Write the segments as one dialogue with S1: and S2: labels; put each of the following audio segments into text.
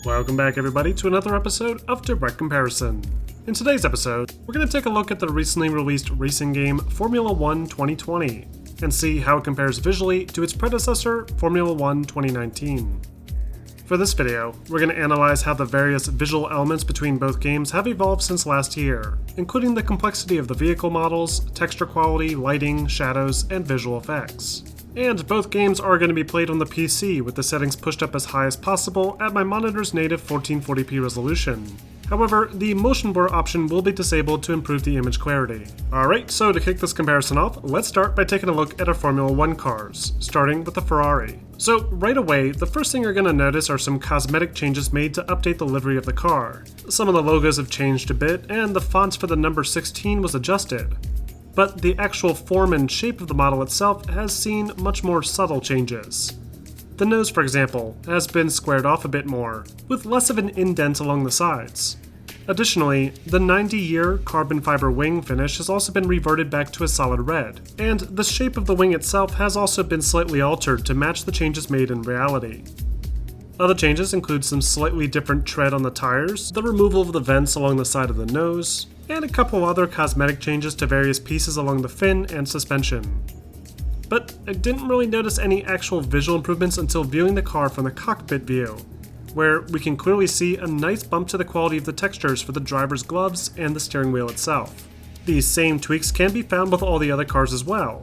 S1: Welcome back everybody to another episode of Direct Comparison. In today's episode, we're going to take a look at the recently released racing game Formula 1 2020 and see how it compares visually to its predecessor Formula 1 2019. For this video, we're going to analyze how the various visual elements between both games have evolved since last year, including the complexity of the vehicle models, texture quality, lighting, shadows, and visual effects. And both games are going to be played on the PC with the settings pushed up as high as possible at my monitor's native 1440p resolution. However, the motion blur option will be disabled to improve the image clarity. Alright, so to kick this comparison off, let's start by taking a look at our Formula 1 cars, starting with the Ferrari. So right away, the first thing you're going to notice are some cosmetic changes made to update the livery of the car. Some of the logos have changed a bit, and the fonts for the number 16 was adjusted. But the actual form and shape of the model itself has seen much more subtle changes. The nose, for example, has been squared off a bit more, with less of an indent along the sides. Additionally, the 90-year carbon fiber wing finish has also been reverted back to a solid red, and the shape of the wing itself has also been slightly altered to match the changes made in reality. Other changes include some slightly different tread on the tires, the removal of the vents along the side of the nose, and a couple other cosmetic changes to various pieces along the fin and suspension. But I didn't really notice any actual visual improvements until viewing the car from the cockpit view, where we can clearly see a nice bump to the quality of the textures for the driver's gloves and the steering wheel itself. These same tweaks can be found with all the other cars as well.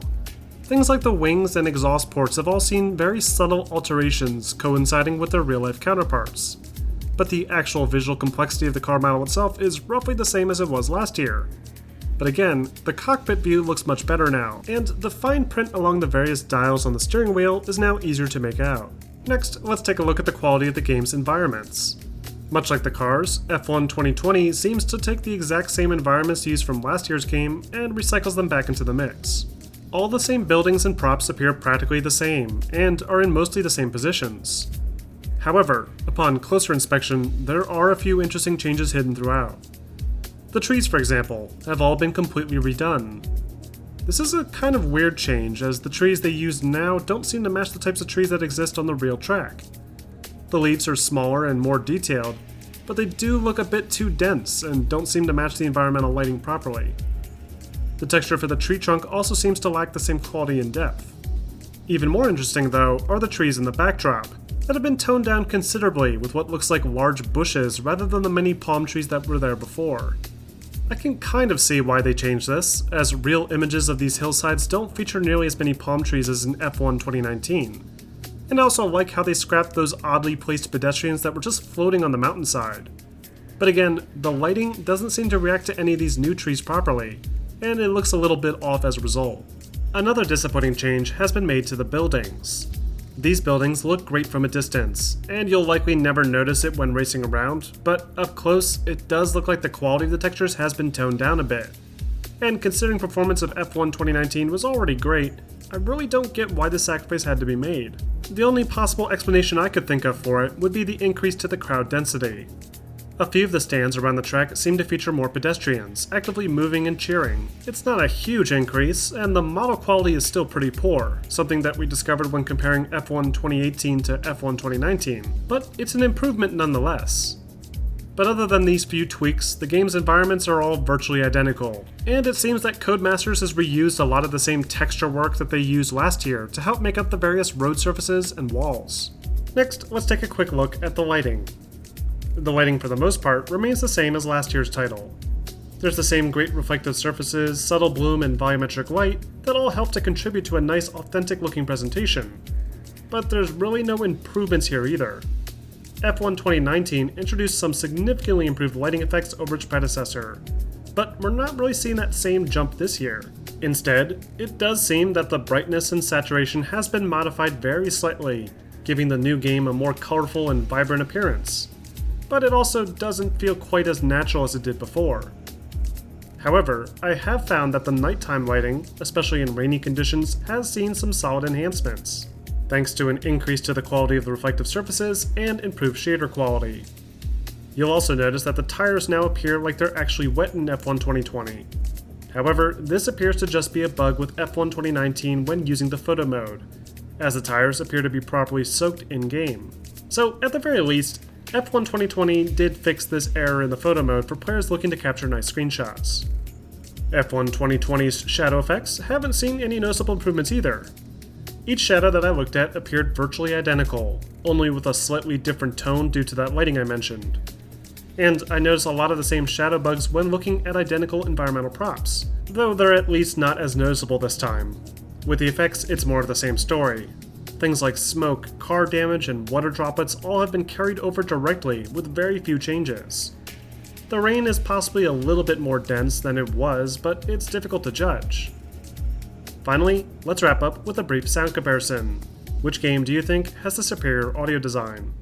S1: Things like the wings and exhaust ports have all seen very subtle alterations coinciding with their real-life counterparts. But the actual visual complexity of the car model itself is roughly the same as it was last year. But again, the cockpit view looks much better now, and the fine print along the various dials on the steering wheel is now easier to make out. Next, let's take a look at the quality of the game's environments. Much like the cars, F1 2020 seems to take the exact same environments used from last year's game and recycles them back into the mix. All the same buildings and props appear practically the same, and are in mostly the same positions. However, upon closer inspection, there are a few interesting changes hidden throughout. The trees, for example, have all been completely redone. This is a kind of weird change, as the trees they use now don't seem to match the types of trees that exist on the real track. The leaves are smaller and more detailed, but they do look a bit too dense and don't seem to match the environmental lighting properly. The texture for the tree trunk also seems to lack the same quality and depth. Even more interesting, though, are the trees in the backdrop, that have been toned down considerably with what looks like large bushes rather than the many palm trees that were there before. I can kind of see why they changed this, as real images of these hillsides don't feature nearly as many palm trees as in F1 2019. And I also like how they scrapped those oddly placed pedestrians that were just floating on the mountainside. But again, the lighting doesn't seem to react to any of these new trees properly, and it looks a little bit off as a result. Another disappointing change has been made to the buildings. These buildings look great from a distance, and you'll likely never notice it when racing around, but up close, it does look like the quality of the textures has been toned down a bit. And considering performance of F1 2019 was already great, I really don't get why the sacrifice had to be made. The only possible explanation I could think of for it would be the increase to the crowd density. A few of the stands around the track seem to feature more pedestrians, actively moving and cheering. It's not a huge increase, and the model quality is still pretty poor, something that we discovered when comparing F1 2018 to F1 2019, but it's an improvement nonetheless. But other than these few tweaks, the game's environments are all virtually identical, and it seems that Codemasters has reused a lot of the same texture work that they used last year to help make up the various road surfaces and walls. Next, let's take a quick look at the lighting. The lighting for the most part remains the same as last year's title. There's the same great reflective surfaces, subtle bloom, and volumetric light that all help to contribute to a nice authentic looking presentation. But there's really no improvements here either. F1 2019 introduced some significantly improved lighting effects over its predecessor, but we're not really seeing that same jump this year. Instead, it does seem that the brightness and saturation has been modified very slightly, giving the new game a more colorful and vibrant appearance. But it also doesn't feel quite as natural as it did before. However, I have found that the nighttime lighting, especially in rainy conditions, has seen some solid enhancements, thanks to an increase to the quality of the reflective surfaces and improved shader quality. You'll also notice that the tires now appear like they're actually wet in F1 2020. However, this appears to just be a bug with F1 2019 when using the photo mode, as the tires appear to be properly soaked in-game. So, at the very least, F1 2020 did fix this error in the photo mode for players looking to capture nice screenshots. F1 2020's shadow effects haven't seen any noticeable improvements either. Each shadow that I looked at appeared virtually identical, only with a slightly different tone due to that lighting I mentioned. And I noticed a lot of the same shadow bugs when looking at identical environmental props, though they're at least not as noticeable this time. With the effects, it's more of the same story. Things like smoke, car damage, and water droplets all have been carried over directly with very few changes. The rain is possibly a little bit more dense than it was, but it's difficult to judge. Finally, let's wrap up with a brief sound comparison. Which game do you think has the superior audio design?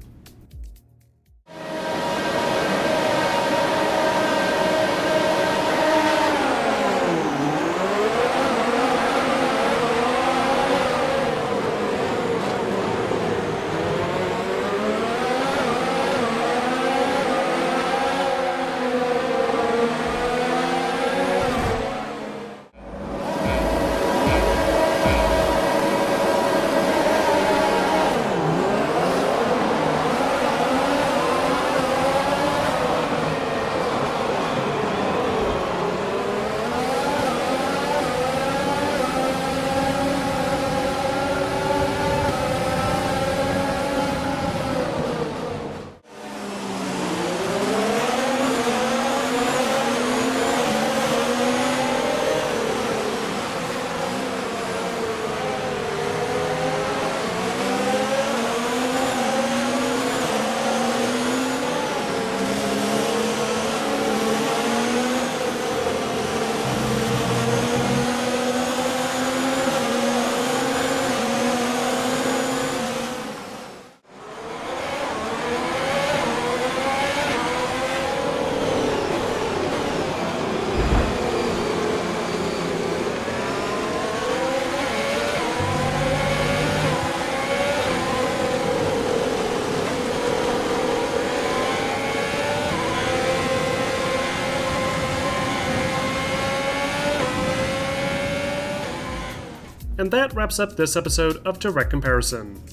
S1: And that wraps up this episode of Direct Comparison.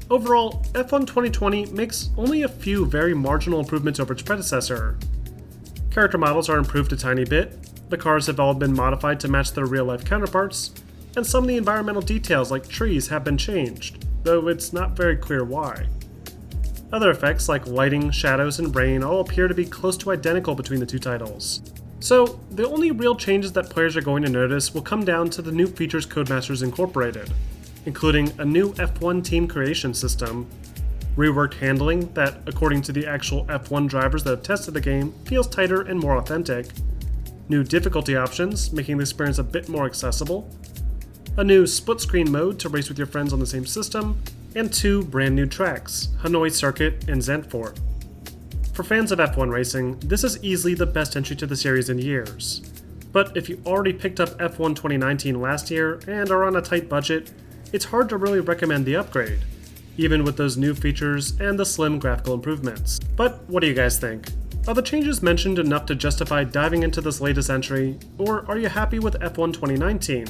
S1: Overall, F1 2020 makes only a few very marginal improvements over its predecessor. Character models are improved a tiny bit, the cars have all been modified to match their real-life counterparts, and some of the environmental details like trees have been changed, though it's not very clear why. Other effects like lighting, shadows, and rain all appear to be close to identical between the two titles. So, the only real changes that players are going to notice will come down to the new features Codemasters incorporated, including a new F1 team creation system, reworked handling that, according to the actual F1 drivers that have tested the game, feels tighter and more authentic, new difficulty options, making the experience a bit more accessible, a new split-screen mode to race with your friends on the same system, and 2 brand new tracks, Hanoi Circuit and Zandvoort. For fans of F1 racing, this is easily the best entry to the series in years. But if you already picked up F1 2019 last year and are on a tight budget, it's hard to really recommend the upgrade, even with those new features and the slim graphical improvements. But what do you guys think? Are the changes mentioned enough to justify diving into this latest entry, or are you happy with F1 2019?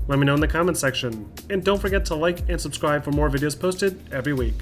S1: Let me know in the comments section, and don't forget to like and subscribe for more videos posted every week.